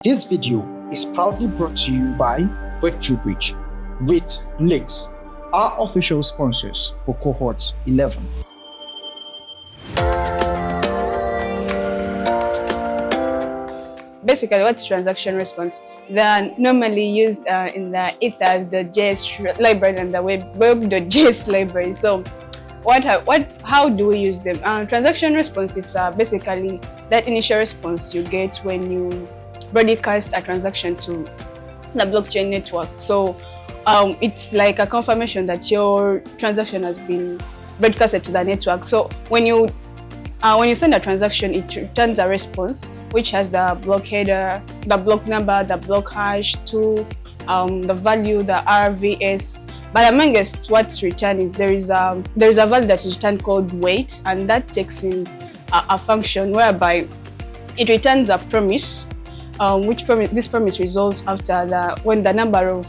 This video is proudly brought to you by Web3bridge with Links, our official sponsors for Cohort 11. Basically, what's transaction response? They're normally used in the ethers.js library and the web.js library. So how do we use them? Transaction response is basically that initial response you get when you broadcast a transaction to the blockchain network. So it's like a confirmation that your transaction has been broadcasted to the network. So when you send a transaction, it returns a response which has the block header, the block number, the block hash, the value, the RVS. But amongst what's returned is there is a value that is returned called weight, and that takes in a function whereby it returns a promise. This promise resolves after when the number of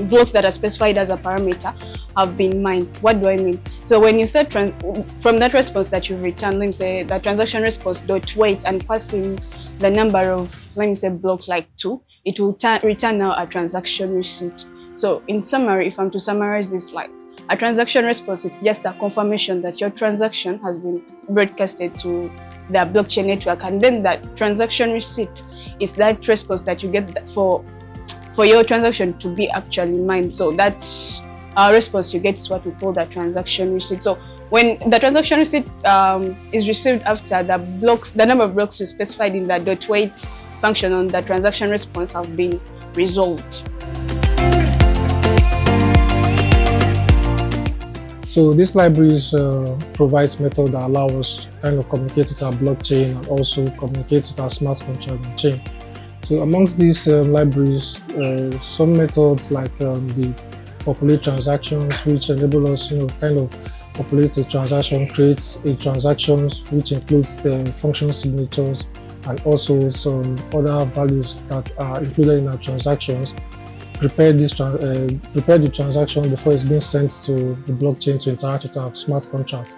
blocks that are specified as a parameter have been mined. What do I mean? So when you set from that response that you return, let me say the transaction response dot weight and passing the number of, let me say, blocks like 2, it will return now a transaction receipt. So in summary, if I'm to summarize this, like a transaction response, it's just a confirmation that your transaction has been broadcasted to the blockchain network, and then that transaction receipt is that response that you get for your transaction to be actually mined. So that response you get is what we call the transaction receipt. So when the transaction receipt is received after the number of blocks you specified in the dot weight function on the transaction response have been resolved. So this library provides method that allow us to kind of communicate with our blockchain and also communicate with our smart contract on chain. So amongst these libraries, some methods like the populate transactions, which enable us, kind of populate a transaction, creates a transaction which includes the function signatures and also some other values that are included in our transactions. Prepare the transaction before it's being sent to the blockchain to interact with our smart contract.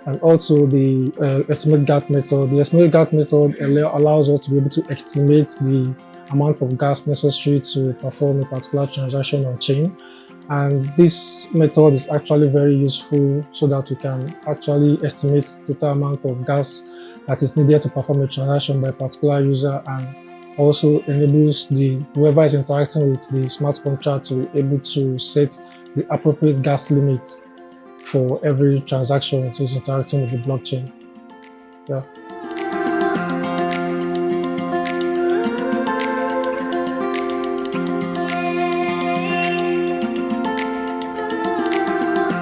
And also the estimate gas method. The estimate gas method allows us to be able to estimate the amount of gas necessary to perform a particular transaction on chain. And this method is actually very useful so that we can actually estimate the total amount of gas that is needed to perform a transaction by a particular user, and also enables whoever is interacting with the smart contract to be able to set the appropriate gas limit for every transaction that is interacting with the blockchain. Yeah.